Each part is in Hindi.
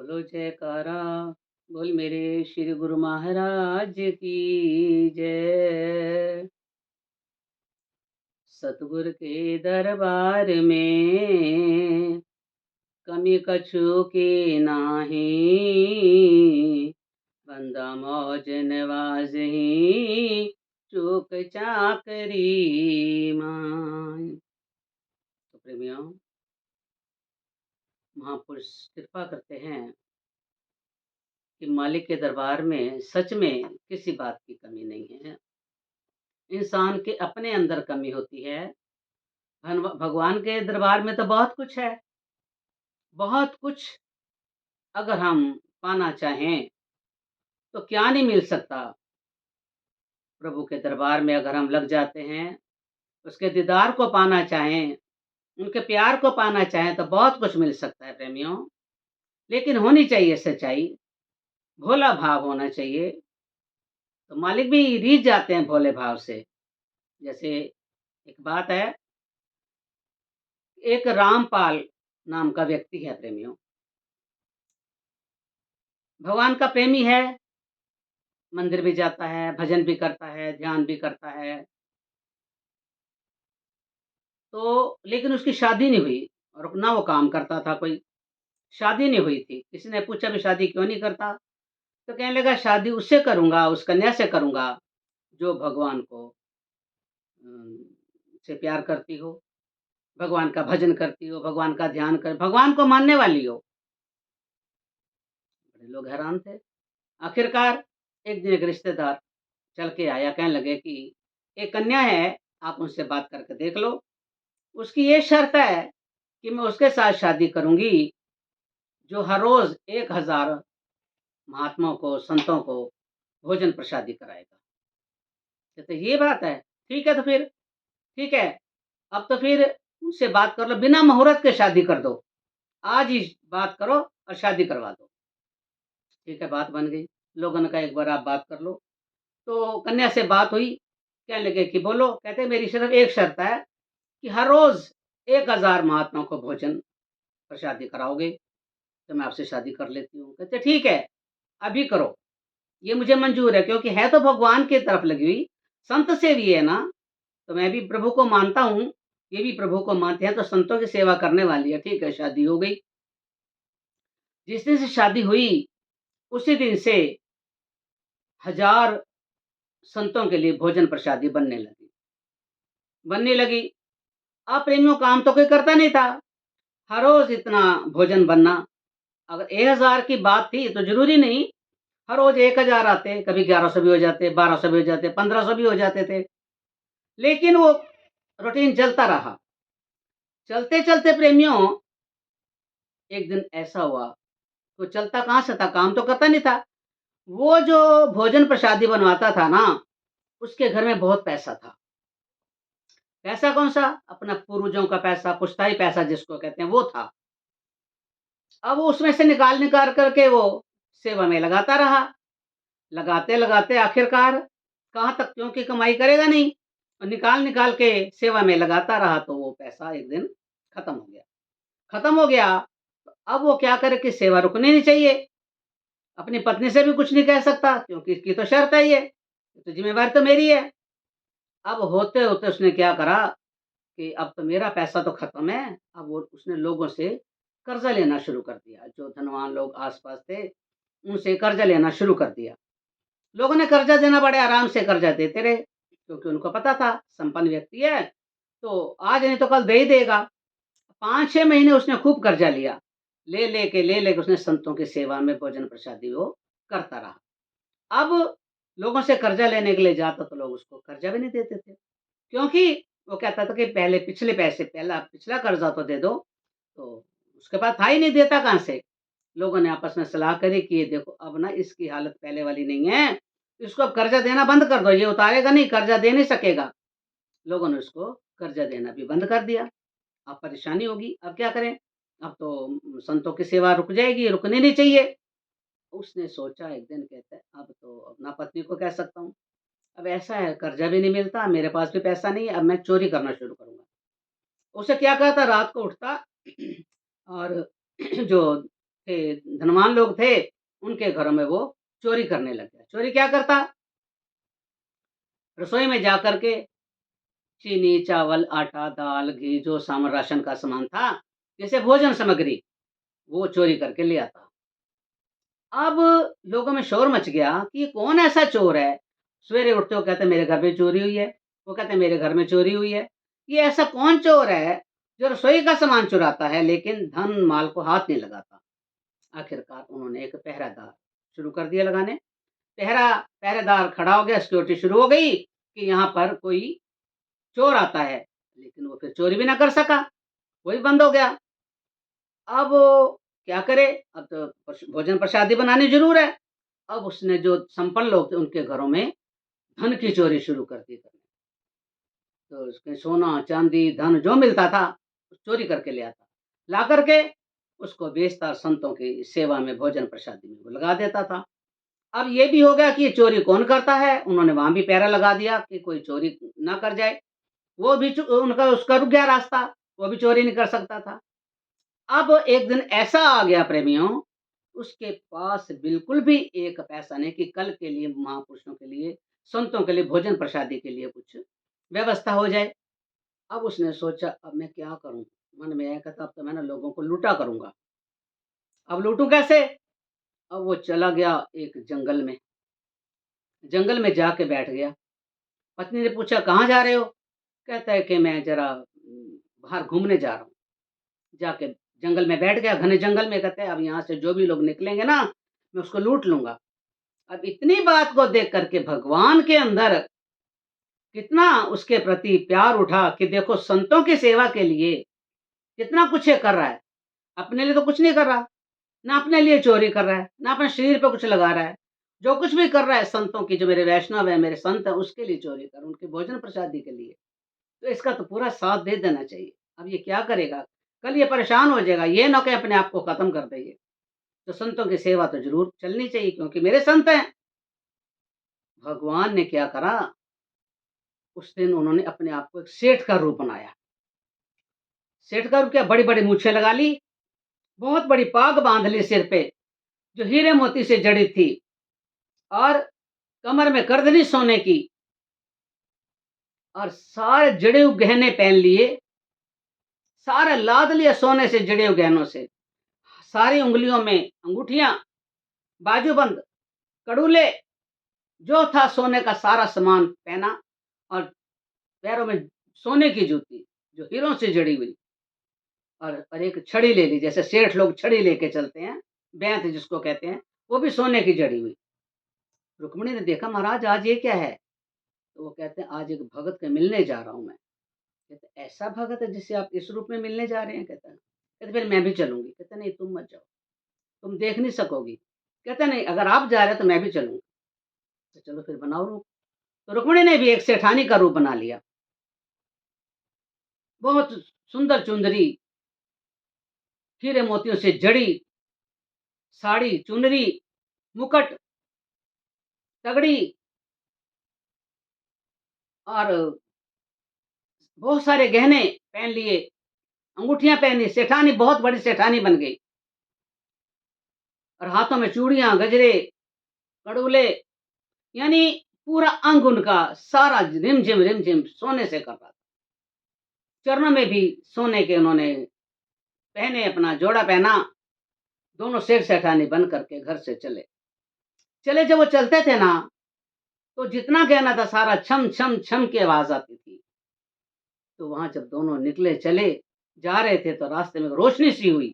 बोलो जयकारा, बोल मेरे श्री गुरु महाराज की जय। सतगुर के दरबार में कमी कछु की नाही, बंदा मौज नवाजही चूक चाकरी माय। तो प्रेमियों, महापुरुष कृपा करते हैं कि मालिक के दरबार में सच में किसी बात की कमी नहीं है। इंसान के अपने अंदर कमी होती है। भगवान के दरबार में तो बहुत कुछ है। बहुत कुछ अगर हम पाना चाहें तो क्या नहीं मिल सकता। प्रभु के दरबार में अगर हम लग जाते हैं, उसके दीदार को पाना चाहें, उनके प्यार को पाना चाहें तो बहुत कुछ मिल सकता है प्रेमियों। लेकिन होनी चाहिए सच्चाई, भोला भाव होना चाहिए। तो मालिक भी रीझ जाते हैं भोले भाव से। जैसे एक बात है, एक रामपाल नाम का व्यक्ति है प्रेमियों। भगवान का प्रेमी है, मंदिर भी जाता है, भजन भी करता है, ध्यान भी करता है। तो लेकिन उसकी शादी नहीं हुई और ना वो काम करता था कोई, शादी नहीं हुई थी। किसी ने पूछा भी शादी क्यों नहीं करता? तो कहने लगा शादी उससे करूँगा, उस कन्या से करूँगा जो भगवान को से प्यार करती हो, भगवान का भजन करती हो, भगवान का ध्यान कर भगवान को मानने वाली हो। बड़े लोग हैरान थे। आखिरकार एक दिन एक रिश्तेदार चल के आया, कहने लगे कि एक कन्या है, आप उनसे बात करके देख लो। उसकी ये शर्त है कि मैं उसके साथ शादी करूँगी, जो हर रोज़ 1000 महात्माओं को, संतों को भोजन प्रसादी कराएगा। कहते ये बात है, ठीक है तो फिर ठीक है, अब तो फिर उनसे बात कर लो, बिना मुहूर्त के शादी कर दो। आज ही बात करो और शादी करवा दो। ठीक है, बात बन गई। लोगों ने कहा एक बार आप बात कर लो। तो कन्या से बात हुई, कहने लगे कि बोलो? कहते मेरी सिर्फ़ एक शर्त है कि हर रोज़ 1000 महात्माओं को भोजन प्रसादी कराओगे, तो मैं आपसे शादी कर लेती हूँ। कहते ठीक है, अभी करो, ये मुझे मंज़ूर है, क्योंकि है तो भगवान की तरफ लगी हुई, संत से भी है ना, तो मैं भी प्रभु को मानता हूँ, ये भी प्रभु को मानते हैं, तो संतों की सेवा करने वाली है। ठीक है, शादी हो गई। जिस दिन से शादी हुई, उसी दिन से 1000 संतों के लिए भोजन प्रसादी बनने लगी। अब प्रेमियों, काम तो कोई करता नहीं था, हर रोज़ इतना भोजन बनना। अगर 1000 की बात थी तो ज़रूरी नहीं हर रोज़ 1000 आते, कभी 1100 भी हो जाते, 1200 भी हो जाते, 1500 भी हो जाते थे। लेकिन वो रूटीन चलता रहा। चलते-चलते प्रेमियों, एक दिन ऐसा हुआ, तो चलता कहाँ से था, काम तो करता नहीं था। वो जो भोजन प्रसादी बनवाता था ना, उसके घर में बहुत पैसा था। पैसा कौन-सा? अपना पूर्वजों का पैसा, पुश्तैनी पैसा जिसको कहते हैं, वो था। अब वो उसमें से निकाल-निकाल कर के वो सेवा में लगाता रहा। लगाते-लगाते आखिरकार कहाँ तक, क्योंकि कमाई करेगा नहीं, और निकाल-निकाल के सेवा में लगाता रहा, तो वो पैसा एक दिन खत्म हो गया। खत्म हो गया, तो अब वो क्या करे कि सेवा रुकनी नहीं चाहिए। अपनी पत्नी से भी कुछ नहीं कह सकता, क्योंकि इसकी तो शर्त है ये, तो ज़िम्मेवारी तो मेरी है। अब होते-होते उसने क्या करा कि अब तो मेरा पैसा तो खत्म है, अब वो उसने लोगों से कर्ज़ा लेना शुरू कर दिया। जो धनवान लोग आस-पास थे, उनसे कर्ज़ा लेना शुरू कर दिया। लोगों ने कर्ज़ा देना, बड़े आराम से कर्ज़ा देते रहे, क्योंकि उनको पता था संपन्न व्यक्ति है, तो आज नहीं तो कल दे ही देगा। 5-6 महीने उसने खूब कर्ज़ा लिया। ले लेके उसने संतों की सेवा में भोजन प्रसादी वो करता रहा। अब लोगों से कर्ज़ा लेने के लिए जाता तो लोग उसको कर्ज़ा भी नहीं देते थे। क्योंकि वो कहता था कि पहले पिछले पैसे, पहला पिछला कर्ज़ा तो दे दो, तो उसके पास था ही नहीं, देता कहाँ से? लोगों ने आपस में सलाह करी कि ये देखो, अब ना इसकी हालत पहले वाली नहीं है, इसको अब कर्ज़ा देना बंद कर दो, ये उतारेगा नहीं, कर्ज़ा दे नहीं सकेगा। लोगों ने उसको कर्ज़ा देना भी बंद कर दिया। अब परेशानी होगी, अब क्या करें? अब तो संतों की सेवा रुक जाएगी, रुकनी नहीं चाहिए। उसने सोचा, एक दिन कहता है अब तो अपना पत्नी को कह सकता हूँ, अब ऐसा है कर्ज़ा भी नहीं मिलता, मेरे पास भी पैसा नहीं है, अब मैं चोरी करना शुरू करूँगा। उसे क्या कहता, रात को उठता और जो थे, धनवान लोग थे, उनके घरों में वो चोरी करने लग गया। चोरी क्या करता? रसोई में जा कर के चीनी, चावल, आटा, दाल, घी जो राशन का सामान था, जैसे भोजन सामग्री, वो चोरी करके ले आता। अब लोगों में शोर मच गया कि ये कौन ऐसा चोर है? सवेरे उठते हो कहते हैं मेरे घर में चोरी हुई है, वो कहते हैं मेरे घर में चोरी हुई है। ये ऐसा कौन चोर है जो रसोई का सामान चुराता है लेकिन धन माल को हाथ नहीं लगाता? आखिरकार उन्होंने एक पहरादार शुरू कर दिया लगाने। पहरेदार खड़ा हो गया, सिक्योरिटी शुरू हो गई कि यहाँ पर कोई चोर आता है, लेकिन वो फिर चोरी भी ना कर सका, वो भी बंद हो गया। अब वो क्या करे? अब तो भोजन प्रसादी बनानी ज़रूर है। अब उसने जो संपन्न लोग थे उनके घरों में धन की चोरी शुरू कर दी करनी। तो उसमें सोना, चांदी, धन जो मिलता था, चोरी करके ले आता। ला कर के उसको बेचता, संतों की सेवा में, भोजन प्रसादी में वो लगा देता था। अब ये भी हो गया कि ये चोरी कौन करता है? उन्होंने वहाँ भी पहरा लगा दिया कि कोई चोरी ना कर जाए। वो भी उनका उसका रुक गया रास्ता, वो भी चोरी नहीं कर सकता था। अब एक दिन ऐसा आ गया प्रेमियों, उसके पास बिल्कुल भी एक पैसा नहीं कि कल के लिए महापुरुषों के लिए, संतों के लिए भोजन प्रसादी के लिए कुछ व्यवस्था हो जाए। अब उसने सोचा अब मैं क्या करूँ? मन में आया कहता अब तो मैं ना लोगों को लूटा करूँगा। अब लूटूँ कैसे? अब वो चला गया एक जंगल में जाके बैठ गया। पत्नी ने पूछा कहाँ जा रहे हो? कहता है कि मैं ज़रा बाहर घूमने जा रहा हूँ। जाके जंगल में बैठ गया, घने जंगल में। कहते हैं अब यहाँ से जो भी लोग निकलेंगे ना, मैं उसको लूट लूँगा। अब इतनी बात को देख कर के भगवान के अंदर कितना उसके प्रति प्यार उठा कि देखो संतों की सेवा के लिए कितना कुछ ये कर रहा है। अपने लिए तो कुछ नहीं कर रहा, ना अपने लिए चोरी कर रहा है, ना अपने शरीर पे कुछ लगा रहा है। जो कुछ भी कर रहा है संतों की, जो मेरे वैष्णव हैं, मेरे संत हैं, उसके लिए चोरी कर, उनके भोजन प्रसादी के लिए। तो इसका तो पूरा साथ दे देना चाहिए। अब ये क्या करेगा? कल ये परेशान हो जाएगा, ये ना कि अपने आप को खत्म कर दे ये। तो संतों की सेवा तो ज़रूर चलनी चाहिए क्योंकि मेरे संत हैं। भगवान ने क्या करा, उस दिन उन्होंने अपने आप को एक सेठ का रूप बनाया। सेठ का रूप क्या, बड़ी-बड़ी मूंछें लगा ली, बहुत बड़ी पाग बाँध ली सिर पे, जो हीरे मोती से जड़ी थी और कमर में करधनी सोने की और सारे जड़े हुए गहने पहन लिए, सारा लाद लिया सोने से जड़े हुए गहनों से। सारी उँगलियों में अंगूठियाँ, बाजूबंद, कड़ूले, जो था सोने का सारा सामान पहना और पैरों में सोने की जूती, जो हीरों से जड़ी हुई और एक छड़ी ले ली, जैसे सेठ लोग छड़ी लेके चलते हैं, बैंत जिसको कहते हैं, वो भी सोने की जड़ी हुई। रुक्मिणी ने देखा महाराज आज ये क्या है? तो वो कहते हैं आज एक भगत के मिलने जा रहा हूँ मैं। कहते ऐसा भगत है जिससे आप इस रूप में मिलने जा रहे हैं? कहता है। कहते फिर मैं भी चलूँगी। कहते नहीं तुम मत जाओ, तुम देख नहीं सकोगी। कहता नहीं अगर आप जा रहे हैं तो मैं भी चलूँगा। तो चलो फिर बनाओ रूप। तो रुक्मिणी ने भी एक सेठानी का रूप बना लिया। बहुत सुंदर चुंदरी, हीरे मोतियों से जड़ी साड़ी, चुनरी, मुकुट, तगड़ी और बहुत सारे गहने पहन लिए, अंगूठियाँ पहनी, सेठानी बहुत बड़ी सेठानी बन गई और हाथों में चूड़ियाँ, गजरे, कड़ूले, यानी पूरा अंग उनका सारा रिमझिम सोने से कर रहा था। चरणों में भी सोने के उन्होंने पहने, अपना जोड़ा पहना, दोनों सेठ-सेठानी बन करके घर से चले। चले जब वो चलते थे ना, तो जितना गहना था सारा छम, छम, छम की आवाज़ आती थी। तो वहाँ जब दोनों निकले, चले, जा रहे थे तो रास्ते में रोशनी सी हुई।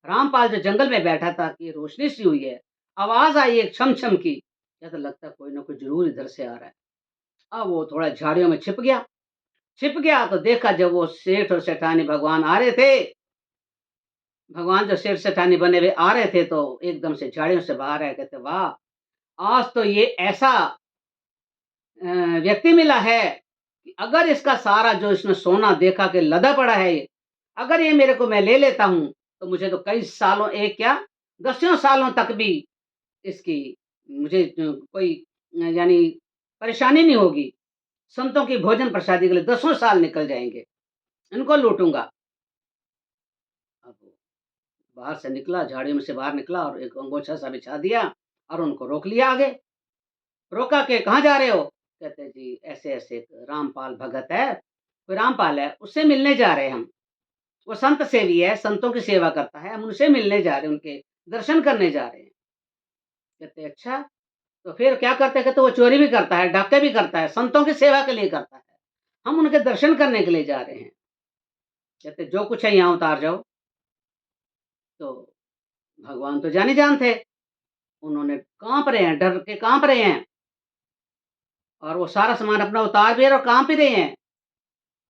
रामपाल जो जंगल में बैठा था कि रोशनी सी हुई है, आवाज़ आई एक छम-छम की, या तो लगता है कोई ना कोई ज़रूर इधर से आ रहा है। अब वो थोड़ा झाड़ियों में छिप गया तो देखा जब वो सेठ और सेठानी भगवान आ रहे थे, भगवान जो सेठ सेठानी बने हुए आ रहे थे तो एकदम से झाड़ियों से बाहर आए, कहते वाह! आज तो ये ऐसा व्यक्ति मिला है कि अगर इसका सारा जो इसने सोना देखा कि लदा पड़ा है ये, अगर ये मेरे को मैं ले लेता हूँ, तो मुझे तो कई सालों एक क्या दसियों सालों तक भी इसकी मुझे कोई यानी परेशानी नहीं होगी। संतों की भोजन प्रसादी के लिए दसों साल निकल जाएँगे। इनको लूटूँगा। अब बाहर से निकला, झाड़ियों में से बाहर निकला और एक अंगोछा सा बिछा दिया और उनको रोक लिया आगे। रोका के कहाँ जा रहे हो? कहते जी ऐसे-ऐसे एक रामपाल भगत है, कोई रामपाल है, उससे मिलने जा रहे हैं हम। वो संत सेवी है, संतों की सेवा करता है, हम उनसे मिलने जा रहे हैं, उनके दर्शन करने जा रहे हैं। कहते अच्छा, तो फिर क्या करते हैं? कहते वो चोरी भी करता है, डाके भी करता है, संतों की सेवा के लिए करता है। हम उनके दर्शन करने के लिए जा रहे हैं। कहते जो कुछ है यहाँ उतार जाओ। तो भगवान तो जान थे, उन्होंने काँप रहे हैं, डर के काँप रहे हैं और वो सारा सामान अपना उतार भी रहे हैं और काँप भी रहे हैं।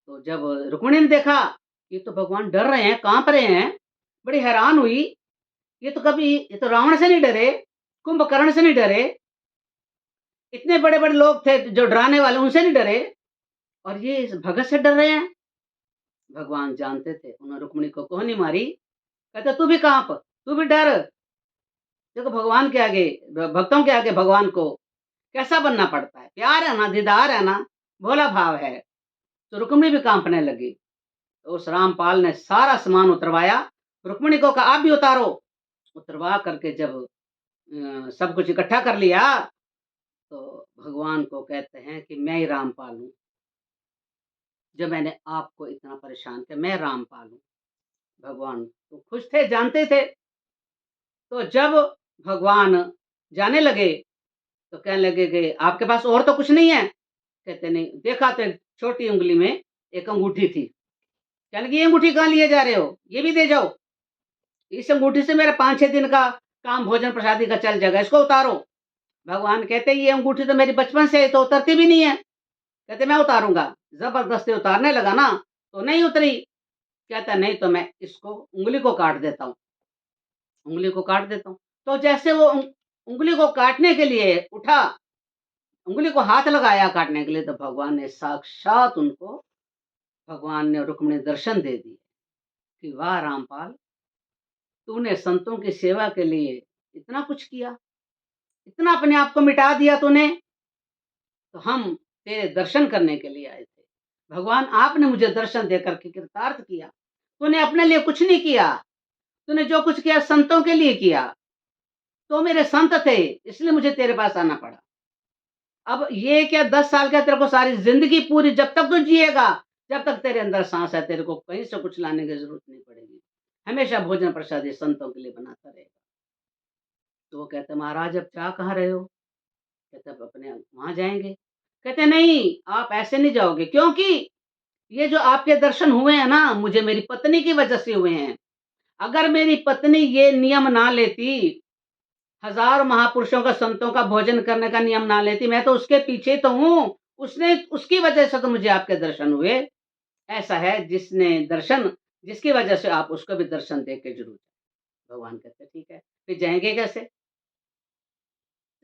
तो जब रुक्मिणी ने देखा, ये तो भगवान डर रहे हैं, काँप रहे हैं, बड़ी हैरान हुई, ये तो रावण से नहीं डरे, कुंभकर्ण से नहीं डरे, इतने बड़े-बड़े लोग थे जो डराने वाले, उनसे नहीं डरे और ये इस भगत से डर रहे हैं। भगवान जानते थे, उन्होंने रुक्मिणी को कोहनी मारी, कहते तू भी काँप, तू भी डर। देखो भगवान के आगे भक्तों के आगे भगवान को कैसा बनना पड़ता है, प्यार है ना, दीदार है ना, भोला भाव है। तो रुक्मिणी भी काँपने लगी। तो उस रामपाल ने सारा सामान उतरवाया, रुक्मिणी को कहा आप भी उतारो। उतरवा करके जब सब कुछ इकट्ठा कर लिया, तो भगवान को कहते हैं कि मैं ही रामपाल हूँ, जो मैंने आपको इतना परेशान किया, मैं रामपाल हूँ। भगवान तो खुश थे, जानते थे। तो जब भगवान जाने लगे, तो कहने लगे कि आपके पास और तो कुछ नहीं है? कहते नहीं। देखा तो एक छोटी उँगली में एक अंगूठी थी। कहने लगे ये अंगूठी कहाँ लिए जा रहे हो? ये भी दे जाओ। इस अंगूठी से मेरा 5-6 दिन का काम भोजन प्रसादी का चल जाएगा, इसको उतारो। भगवान कहते ये अंगूठी तो मेरी बचपन से है, तो उतरती भी नहीं है। कहते मैं उतारूँगा। ज़बरदस्ती उतारने लगा ना, तो नहीं उतरी। कहता नहीं तो मैं इसको उँगली को काट देता हूँ, उँगली को काट देता हूँ। तो जैसे वो उँगली को काटने के लिए उठा, उँगली को हाथ लगाया काटने के लिए, तो भगवान ने साक्षात उनको भगवान ने रुक्मिणी दर्शन दे दिए कि वाह रामपाल, तूने संतों की सेवा के लिए इतना कुछ किया, इतना अपने आप को मिटा दिया तूने, तो हम तेरे दर्शन करने के लिए आए थे। भगवान आपने मुझे दर्शन देकर के कृतार्थ किया। तूने अपने लिए कुछ नहीं किया, तूने जो कुछ किया संतों के लिए किया। तो मेरे संत थे, इसलिए मुझे तेरे पास आना पड़ा। अब ये क्या 10 साल का, तेरे को सारी ज़िंदगी पूरी जब तक तू जिएगा, जब तक तेरे अंदर साँस है, तेरे को कहीं से कुछ लाने की ज़रूरत नहीं पड़ेगी। हमेशा भोजन प्रसादी संतों के लिए बनाता रहेगा। तो वो कहते महाराज अब जा कहाँ रहे हो? कहते अब अपने वहाँ जाएँगे। कहते नहीं, आप ऐसे नहीं जाओगे, क्योंकि ये जो आपके दर्शन हुए हैं ना, मुझे मेरी पत्नी की वजह से हुए हैं। अगर मेरी पत्नी ये नियम ना लेती, हज़ार महापुरुषों का, संतों का भोजन करने का नियम ना लेती, मैं तो उसके पीछे तो हूँ। उसने, उसकी वजह से तो मुझे आपके दर्शन हुए। ऐसा है जिसने दर्शन, जिसकी वजह से आप उसको भी दर्शन दे के ज़रूर जाएँ। भगवान कहते ठीक है, फिर जाएँगे कैसे?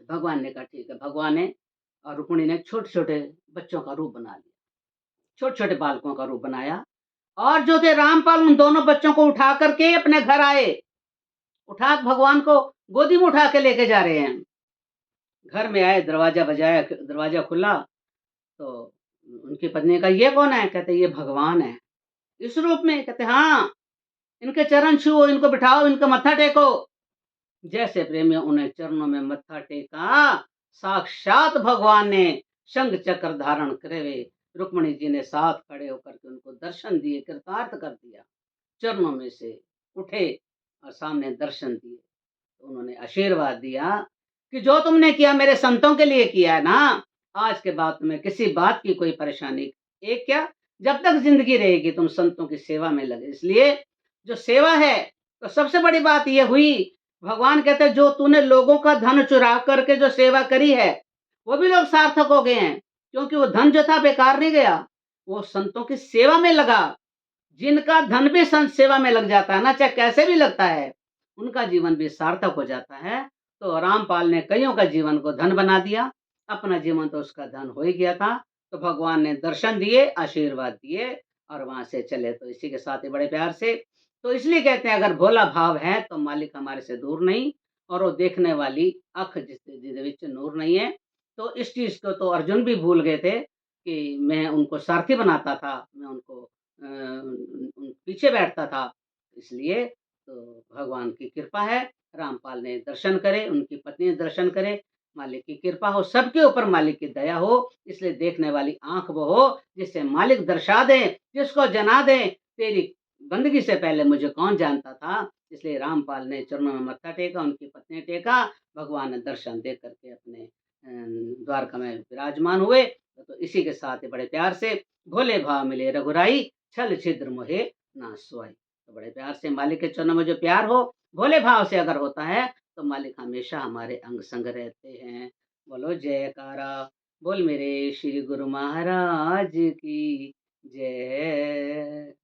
भगवान ने कहा ठीक है। भगवान ने और रुक्मिणी ने छोटे-छोटे बच्चों का रूप बना लिया। छोटे-छोटे बालकों का रूप बनाया और जो थे रामपाल उन दोनों बच्चों को उठा कर के अपने घर आए। उठा भगवान को गोदी में उठा के लेके जा रहे हैं। घर में आए, दरवाज़ा बजाया, दरवाज़ा खुला, तो उनकी पत्नी ने कहा, "ये कौन है?" कहते, "ये भगवान है।" "इस रूप में?" कहते, "हाँ, इनके चरण छुओ, इनको बिठाओ, इनका मत्था टेको।" जैसे प्रेमियों उन्हें चरणों में मत्था टेका, साक्षात भगवान ने शंख चक्र धारण करे हुए रुक्मिणी जी ने साथ खड़े होकर के उनको दर्शन दिए, कृतार्थ कर दिया। चरणों में से उठे और सामने दर्शन दिए। तो उन्होंने आशीर्वाद दिया कि जो तुमने किया मेरे संतों के लिए किया है ना, आज के बाद तुम्हें किसी बात की कोई परेशानी, एक क्या, जब तक ज़िंदगी रहेगी तुम संतों की सेवा में लगे। इसलिए जो सेवा है, तो सबसे बड़ी बात ये हुई, भगवान कहते हैं जो तूने लोगों का धन चुरा करके जो सेवा करी है, वो भी लोग सार्थक हो गए हैं, क्योंकि वो धन जो था बेकार नहीं गया, वो संतों की सेवा में लगा। जिनका धन भी संत सेवा में लग जाता है ना, चाहे कैसे भी लगता है, उनका जीवन भी सार्थक हो जाता है। तो रामपाल ने कईयों का जीवन को धन बना दिया, अपना जीवन तो उसका धन हो ही गया था। तो भगवान ने दर्शन दिए, आशीर्वाद दिए और वहाँ से चले। तो इसी के साथ ही बड़े प्यार से, तो इसलिए कहते हैं अगर भोला भाव है तो मालिक हमारे से दूर नहीं, और वो देखने वाली अख जिसदे विच नूर नहीं है। तो इस चीज़ को तो अर्जुन भी भूल गए थे कि मैं उनको सारथी बनाता था, मैं उनको पीछे बैठता था। इसलिए तो भगवान की कृपा है, रामपाल ने दर्शन करे, उनकी पत्नी ने दर्शन करे, मालिक की कृपा हो, सबके ऊपर मालिक की दया हो, इसलिए देखने वाली आँख वो हो, जिससे मालिक दर्शा दें, जिसको जना दें, तेरी बंदगी से पहले मुझे कौन जानता था? इसलिए रामपाल ने चरणों में मत्था टेका, उनकी पत्नी ने टेका, भगवान ने दर्शन दे कर के अपने द्वारका में विराजमान हुए। तो इसी के साथ ही बड़े प्यार से भोले भाव मिले रघुराई, छल छिद्र मोहे नाश सुहाई। तो बड़े प्यार से मालिक के चरणों में जो प्यार हो, भोले भाव से अगर होता है, तो मालिक हमेशा हमारे अंग संग रहते हैं। बोलो जयकारा, बोल मेरे श्री गुरु महाराज की जय।